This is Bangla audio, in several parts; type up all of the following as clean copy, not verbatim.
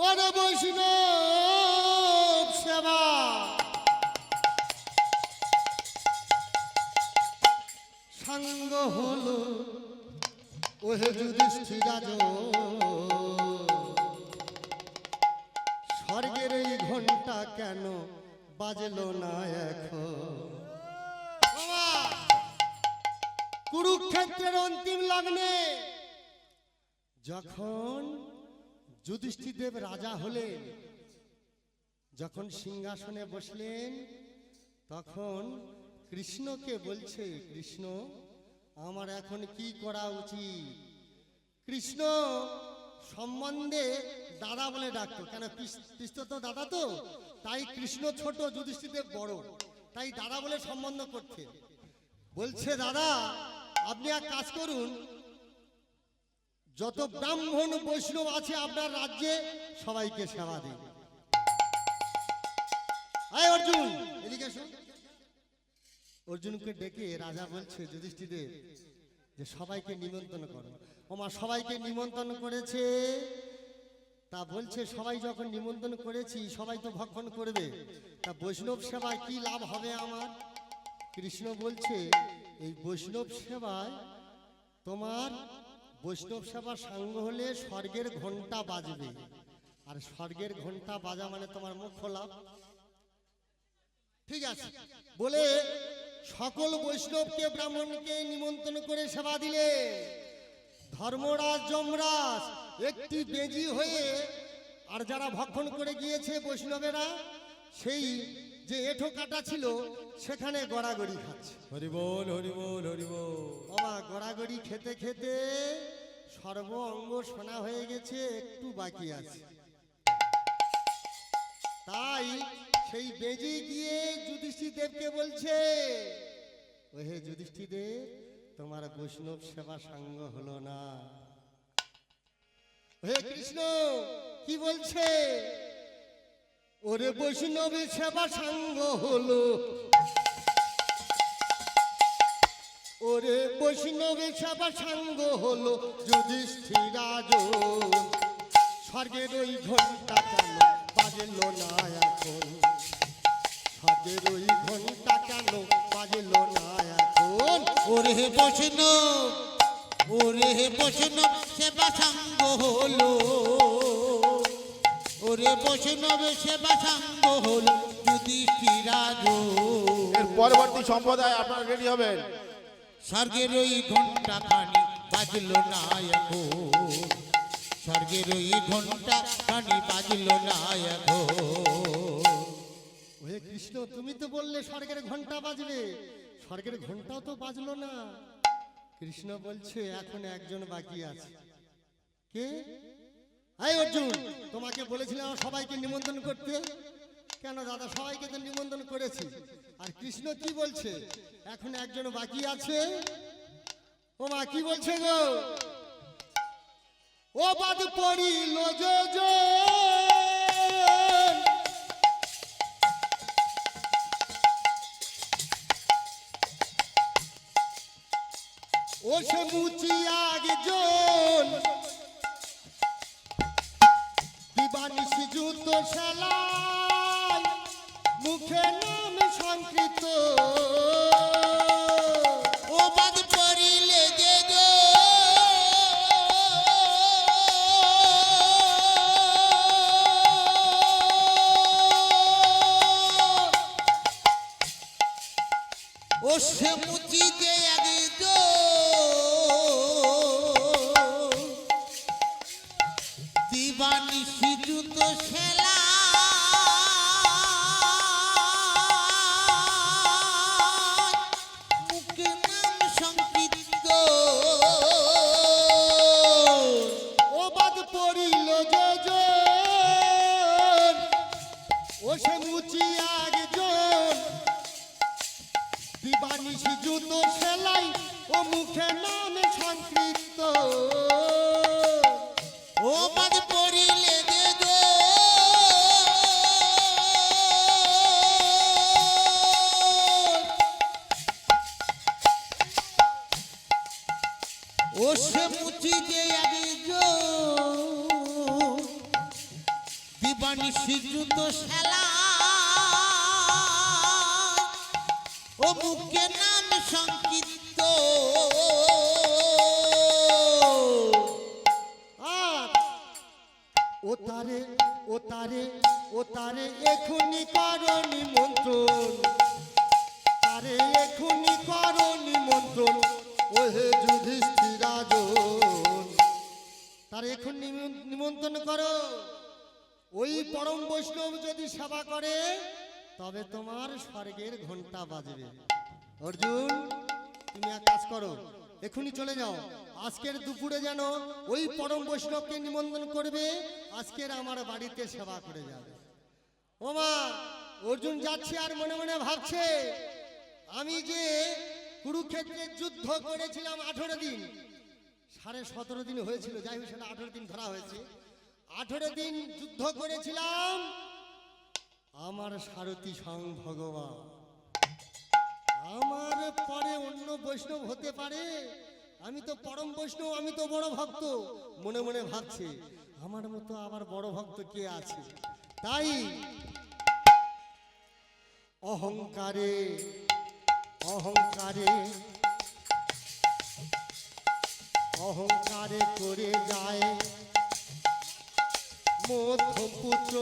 ওরে বৈষ্ণব সেবা সাঙ্গ হলো ওহে যুধিষ্ঠিরাজ স্বর্গের এই ঘন্টা কেন বাজলো না এখন কুরুক্ষেত্রের অন্তিম লগ্নে যখন যুধিষ্ঠিরদেব রাজা হলেন, যখন সিংহাসনে বসলেন, তখন কৃষ্ণকে বলছে, কৃষ্ণ আমার এখন কি করা উচিত? কৃষ্ণ সম্বন্ধে দাদা বলে ডাকতো, কেন কৃষ্ণ তো দাদা, তো তাই কৃষ্ণ ছোট, যুধিষ্ঠিরদেব বড়, তাই দাদা বলে সম্বন্ধ করতে বলছে, দাদা আপনি এক কাজ করুন, যত ব্রাহ্মণ বৈষ্ণব আছে আপনার রাজ্যে সবাইকে সেবা দিন। আয় অর্জুন এদিকে এসো। অর্জুনকে ডেকে রাজা বলছে যুধিষ্ঠিরদেব যে সবাইকে নিমন্ত্রণ করো। ওমা সবাইকে নিমন্ত্রণ করেছে, তা বলছে সবাই যখন নিমন্ত্রণ করেছি সবাই তো ভক্ষণ করবে, তা বৈষ্ণব সেবায় কি লাভ হবে আমার? কৃষ্ণ বলছে এই বৈষ্ণব সেবায় তোমার বৈষ্ণব সেবা সাঙ্গ হলে স্বর্গের ঘন্টা বাজবে, আর স্বর্গের ঘন্টা বাজা মানে তোমার মুখ্য লাভ। ঠিক আছে বলে সকল বৈষ্ণবকে ব্রাহ্মণকে নিমন্ত্রণ করে সেবা দিলে ধর্মরাজ যমরাজ একটি বেজি হয়ে, আর যারা ভক্ষণ করে গিয়েছে বৈষ্ণবেরা সেই যে এঁঠো কাটা ছিল সেখানে গড়াগড়ি খাচ্ছে। হরি বল হরি বল হরি বল। বাবা গড়াগড়ি খেতে খেতে সর্ব অঙ্গ সোনা হয়ে গেছে, একটু বাকি আছে। তাই সেই বেজি গিয়ে যুধিষ্ঠিরদেবকে বলছে, ওহে যুধিষ্ঠিরদেব তোমার বৈষ্ণব সেবা সাঙ্গ হলো না। হে কৃষ্ণ কি বলছে? ওরে বৈষ্ণবের সেবা সাঙ্গ হলো, ওরে বৈষ্ণবের সেবা সাঙ্গ হলো যুধিষ্ঠিরাজ স্বর্গের ওই ঘন্টা কেন বাজলো না এখন? স্বর্গের ওই ঘন্টা কেন বাজলো না এখন? ওরে বৈষ্ণব, ওরে বৈষ্ণব সেবা সাঙ্গ হলো, ওরে বৈষ্ণব সেবা সাঙ্গ হলো যুধিষ্ঠিরাজ। এর পরবর্তী সম্প্রদায় আপনারা রেডি হবেন। স্বর্গের ওই ঘন্টা খানি বাজলো না এখন, স্বর্গের ওই ঘন্টা খানি বাজলো না এখন। ওহে কৃষ্ণ তুমি তো বললে স্বর্গের ঘন্টা বাজবে, স্বর্গের ঘন্টাও তো বাজলো না। কৃষ্ণ বলছে এখন একজন বাকি আছে। কে? এই অর্জুন তোমাকে বলেছিলাম সবাইকে নিমন্ত্রণ করতে, কেন দাদা সবাইকে তো নিমন্ত্রণ করেছি, আর কৃষ্ণ কি বলছে এখন একজন বাকি আছে। ও মা কি বলছে গো? ও বাদ পড়িল যোজন, ও সে মুচিয়া জন দিবানিশি যুদ্ধ সেলাই মুখে নাম সংকৃত। ও বাদ পড়িলে যে গো, ও সে মুচিতে একজন দিবানিশি যুদ্ধ সেলা মুখে নাম সংকৃত। ও বাদ পড়িল যোজন, ও সে মুচিয়া জন দিবানিশি যুদ্ধ সেলাই ও মুখে নাম সংকৃত। ও বাদ পড়িলে যে গো, দিবানিশি যুদ্ধ শালা ও মুখে নাম সংকীর্ত আর ও তারে ও তারে ও তারে এখুনি করো নিমন্ত্রণ, তারে এখুনি করো নিমন্ত্রণ, ও হে যুধিষ্ঠির রাজন, তারে এখন নিমন্ত্রণ করো। ওই পরম বৈষ্ণব যদি সেবা করে তবে তোমার স্বর্গের ঘন্টা বাজবে। অর্জুন তুমি এক কাজ করো, এখনই চলে যাও, আজকের দুপুরে যেন ওই পরম বৈষ্ণবকে নিমন্ত্রণ করবে, আজকের আমার বাড়িতে সেবা করে যাবে। ওমা অর্জুন যাচ্ছে আর মনে মনে ভাবছে, আমি যে কুরুক্ষেত্রে যুদ্ধ করেছিলাম 18 দিন, 17.5 দিন হয়েছিল, যাই হোক সেটা 18 দিন ধরা হয়েছে, 18 দিন যুদ্ধ করেছিলাম, আমার সারথি স্বয়ং ভগবান। আমার পরে অন্য বৈষ্ণব হতে পারে, আমি তো পরম বৈষ্ণব, আমি তো বড় ভক্ত, মনে মনে ভাবছে আমার মতো আবার বড় ভক্ত কে আছে। তাই অহংকারে অহংকারে অহংকারে করে যায় মধ্যপুত্র,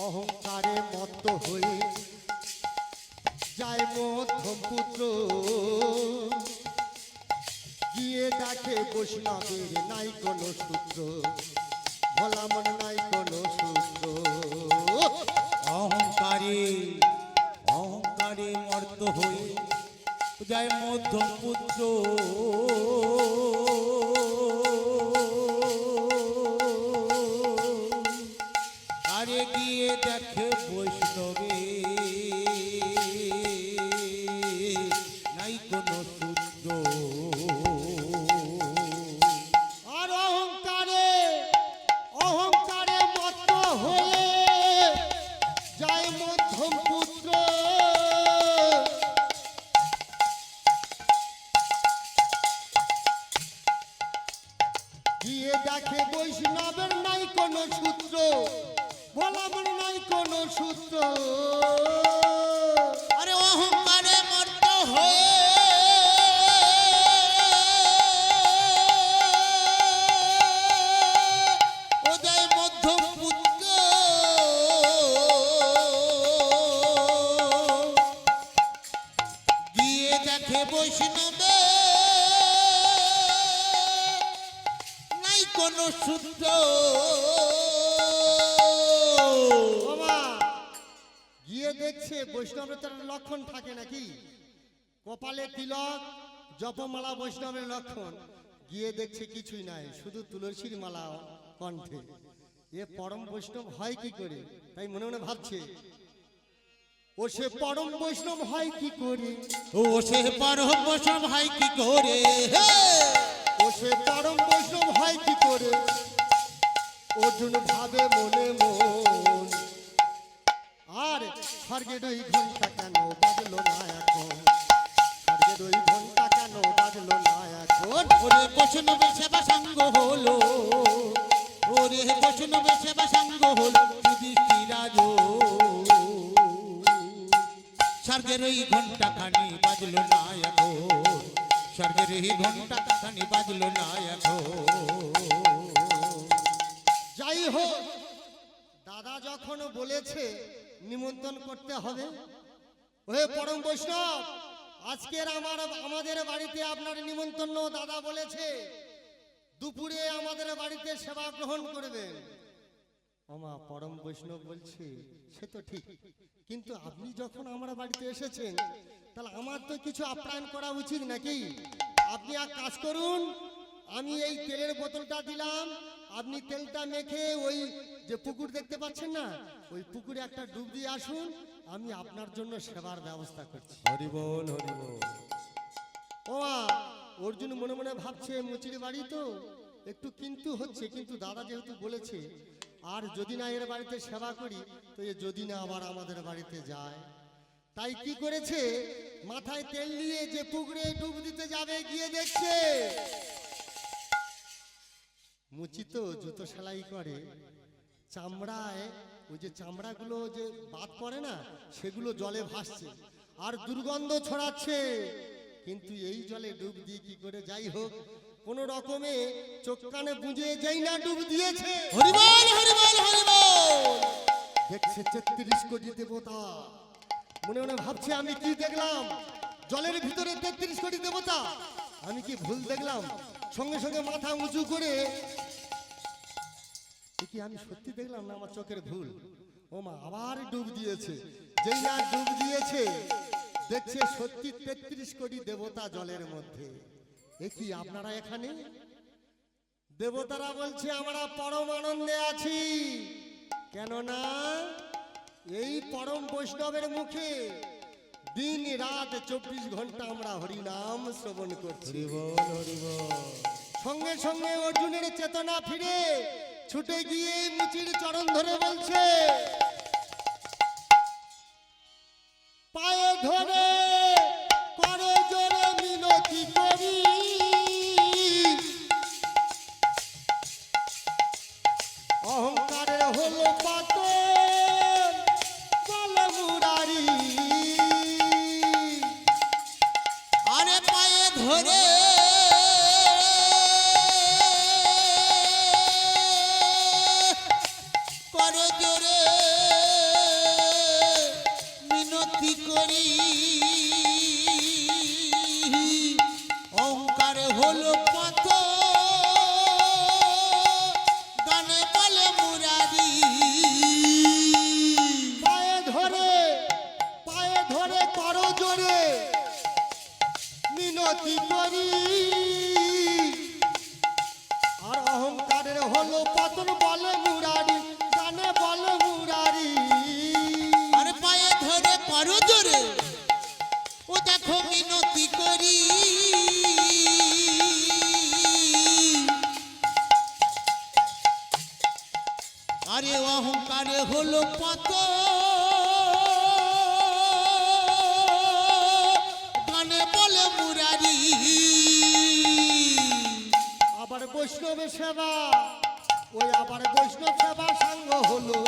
অহংকারে মত্ত হয়ে যায় মধ্যপুত্র, গিয়ে দেখে বৈষ্ণবের নাই কোনো সূত্র, ভোলা মন নাই কোনো সূত্র। অহংকারে অহংকারে মর্ত হয়ে যায় মধ্যম পুত্র, আরে গিয়ে দেখে বৈষ্ণবে নাই কোনো সূত্র। আর অহংকারে অহংকারে মত্ত হয়ে যায় মধ্যম পুত্র, গিয়ে দেখে বৈষ্ণবের নাই কোনো সূত্র, ভোলা মন নাই কোনো সূত্র। আরে অহংকারে মর্ত হয়ে ও যায় মধ্যম পুত্র, গিয়ে দেখে বৈষ্ণবে নাই কোনো সূত্র। বাবা গিয়ে দেখছে বৈষ্ণবের তো একটা লক্ষণ থাকে নাকি, কপালে তিলক জপমালা বৈষ্ণবের লক্ষণ, গিয়ে দেখছে কিছুই নাই, শুধু তুলসীর মালা কণ্ঠে। এ পরম বৈষ্ণব হয় কি করে, তাই মনে মনে ভাবছে ও সে পরম বৈষ্ণব হয় কি করে, ও সে পরম বৈষ্ণব হয় কি করে, ও সে পরম বৈষ্ণব হয় কি করে। অর্জুন ভাবে মনে মন, আর স্বর্গের ওই ঘন্টা কেন বাজলো না এখন, স্বর্গের ওই ঘন্টা কেন বাজলো না এখন। ওরে বৈষ্ণবের সেবা সাঙ্গ হলো, ওরে বৈষ্ণবের সেবা সাঙ্গ হলো যুধিষ্ঠির রাজন, স্বর্গের ওই ঘন্টা খানি বাজলো না এখন, স্বর্গের এই ঘন্টা খানি বাজলো না এখন। যাই হোক দাদা যখন বলেছে নিমন্ত্রণ করতে হবে, ওহে পরম বৈষ্ণব আজকের আমাদের বাড়িতে আপনার নিমন্ত্রণ, দাদা বলেছে দুপুরে আমাদের বাড়িতে সেবা গ্রহণ করবেন। আমা পরম বৈষ্ণব বলছে সে তো ঠিক, কিন্তু আপনি যখন আমার বাড়িতে এসেছেন তাহলে আমার তো কিছু আপ্যায়ন করা উচিত নাকি। আপনি এক কাজ করুন, আমি এই তেলের বোতলটা দিলাম, আপনি তেলটা মেখে ওই যে পুকুর দেখতে পাচ্ছেন না, ওই পুকুরে একটা ডুব দিয়ে আসুন, আমি আপনার জন্য সেবার ব্যবস্থা করছি। হরি বল হরি বল। ও অর্জুন মনে মনে ভাবছে মুচির বাড়ি তো একটু কিন্তু হচ্ছে, কিন্তু দাদা যেহেতু বলেছে আর যদি না এর বাড়িতে সেবা করি তো এ যদি না আবার আমাদের বাড়িতে যায়, তাই কি করেছে, মাথায় তেল নিয়ে যে পুকুরে ডুব দিতে যাবে গিয়ে দেখছে মুচি তো জুতো সেলাই করে, চামড়ায় ওই যে চামড়াগুলো যে বাদ পড়ে না সেগুলো জলে ভাসছে আর দুর্গন্ধ ছড়াচ্ছে। কিন্তু এই জলে ডুব দিয়ে কি করে, যাই হোক কোন রকমে চোখ কানে বুঝে যেই না ডুব দিয়েছে, হরিবল হরিবল হরিবল। দেখছে 33 কোটি দেবতা। মনে মনে ভাবছে আমি কি দেখলাম, জলের ভিতরে 33 কোটি দেবতা, আমি কি ভুল দেখলাম? সঙ্গে সঙ্গে মাথা উঁচু করে, এ কি আমি সত্যি দেখলাম না আমার চোখের ভুল? ও মা, আবার ডুব দিয়েছে। যেই না ডুব দিয়েছে দেখছে সত্যি 33 কোটি দেবতা জলের মধ্যে। এ কি আপনারা এখানে? দেবতারা বলছে আমরা পরম আনন্দে আছি, কেননা এই পরম বৈষ্ণবের মুখে দিন রাত 24 ঘন্টা আমরা হরিনাম শ্রবণ করছি। হরিবল হরিবল। সঙ্গে সঙ্গে অর্জুনের চেতনা ফিরে ছুটে গিয়ে মুচির চরণ ধরে বলছে, পায়ে ধরে করে জোরে মিনতি করি, অহংকারের হলো পাতন বলে মুরারি। আরে পায়ে ধরে করো জোরে মিনতি করি, অহংকার হলো পথ গানে বলে মুরারি। পায়ে ধরে করো জোরে মিনতি করি, আর অহংকারের হলো পতন বলে মুরারি, গানে বলে মুরারি। আরে পায়ে ধরে করো জোরে, ও দেখো মিনতি করি, আরে অহংকারে হলো পত গানে বলে মুরারি। আবার বৈষ্ণবের সেবা, ওই আবার বৈষ্ণব সেবা সাঙ্গ হলো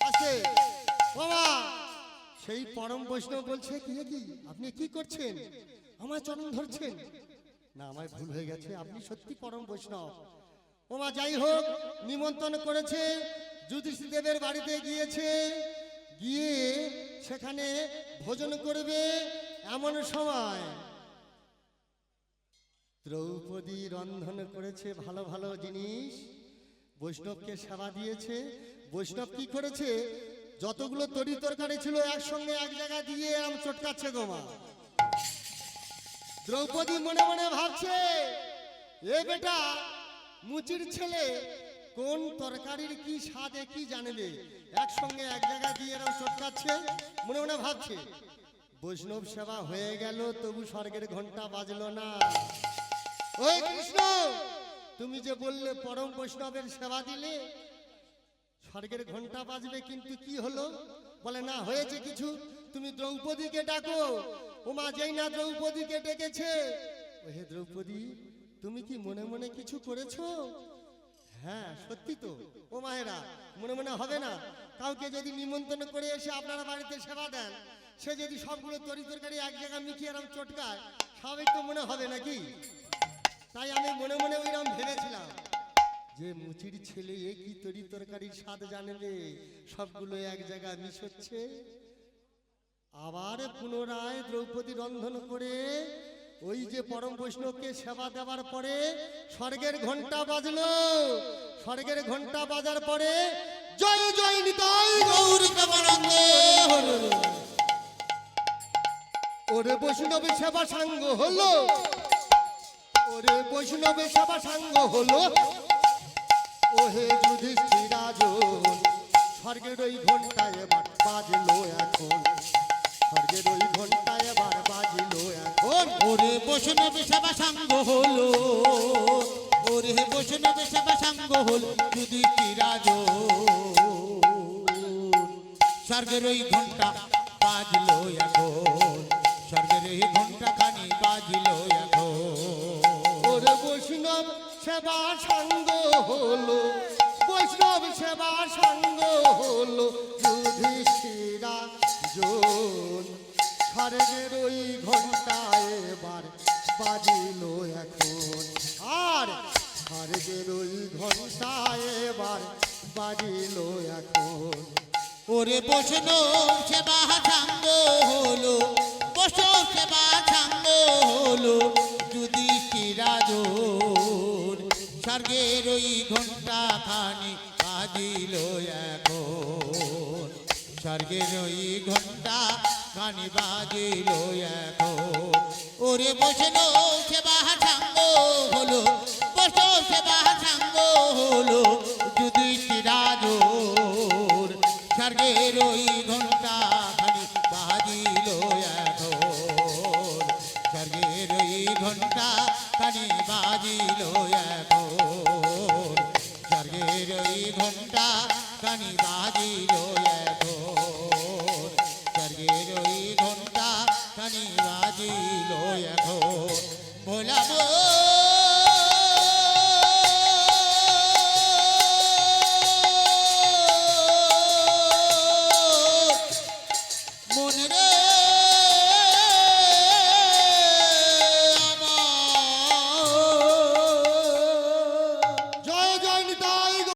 আছে বাবা। সেই পরম বৈষ্ণব বলছে, কি আপনি কি করছেন, আমার চরণ ধরছেন? না, আমার ভুল হয়ে গেছে, আপনি সত্যি পরম বৈষ্ণব। ওমা, যাই হোক নিমন্ত্রণ করেছে, যুধিষ্ঠির দেবের বাড়িতে গিয়েছে, গিয়ে সেখানে ভোজন করবে। এমন সময় দ্রৌপদী রন্ধন করেছে ভালো ভালো জিনিস, বৈষ্ণবকে সেবা দিয়েছে। বৈষ্ণব কি করেছে, যতগুলো তরি তরকারি ছিল একসঙ্গে এক জায়গায় দিয়ে আম চটকাচ্ছে গোমা। দ্রৌপদী মনে মনে ভাবছে, এ বেটা মুচির ছেলে কোন তরকারির কি স্বাদে কি জানবে, একসঙ্গে এক জায়গায় দিয়ে এরকম চটকাচ্ছে। মনে মনে ভাবছে, বৈষ্ণব সেবা হয়ে গেল তবু স্বর্গের ঘন্টা বাজলো না। ওই কৃষ্ণ, তুমি যে বললে পরম বৈষ্ণবের সেবা দিলে স্বর্গের ঘন্টা বাজবে, কিন্তু কি হলো? বলে না, হয়েছে কিছু, তুমি দ্রৌপদীকে ডাকো। ওমা, যেই না দ্রৌপদীকে ডেকেছে, হে দ্রৌপদী, তুমি কি মনে মনে কিছু করেছো? হ্যাঁ সত্যি তো। ও মায়েরা, মনে মনে হবে না? কাউকে যদি নিমন্ত্রণ করে এসে আপনারা বাড়িতে সেবা দেন, সে যদি সবগুলো তরি তরকারি এক জায়গায় মিশিয়ে এরকম চটকায়, স্বাভাবিক তো মনে হবে নাকি? তাই আমি মনে মনে ওইরকম ভেবেছিলাম যে মুচির ছেলে এ কি তরি তরকারির স্বাদ জানবে, সবগুলো এক জায়গায় মিশচ্ছে। আবার পুনরায় দ্রৌপদী রন্ধন করে ওই যে পরম বৈষ্ণবকে সেবা দেওয়ার পরে স্বর্গের ঘন্টা বাজলো। স্বর্গের ঘন্টা বাজার পরে জয় জয় নিতাই গৌর প্রেমানন্দে হলো। ওরে বৈষ্ণবের সেবা সাঙ্গ হলো, ওরে বৈষ্ণবের সেবা সাঙ্গ হলো। ওহে যুধিষ্ঠির রাজন, স্বর্গের ওই ঘন্টা এবার বাজলো এখন, স্বর্গের ওই ঘন্টা এবার বাজলো এখন। ওরে বৈষ্ণব সেবা সাঙ্গ হলো, ওরে বৈষ্ণব সেবা সাঙ্গ হলো, যুধিষ্ঠির রাজন স্বর্গের ওই ঘন্টা বাজলো বাজিলো এখন স্বর্গের ওই ঘন্টা খানি বাজিলো এখন ওরে বৈষ্ণব সেবা সাঙ্গ হলো, বৈষ্ণব সেবা সাঙ্গ হলো যুধিষ্ঠিরা জন। স্বর্গের ওই ঘন্টা এবার বাজিল এখন, আর স্বর্গের ওই ঘন্টা এবার বাজিল এখন। ওরে বৈষ্ণব সেবা সাঙ্গ হলো, বৈষ্ণব সেবা সাঙ্গ হলো যুধিষ্ঠিরা জন। স্বর্গের ওই ঘন্টা খানি বাজিল এখন, স্বর্গের ওই ঘন্টা খানি বাজিল এখন। ওরে বৈষ্ণব সেবা সাঙ্গ হলো, বৈষ্ণব সেবা সাঙ্গ হলো যুধিষ্ঠিরা জন। স্বর্গের ওই ঘন্টা খানি বাজিল এখন, স্বর্গের ওই ঘন্টা খানি বাজিল এখন, স্বর্গের ওই ঘন্টা খানি বাজিল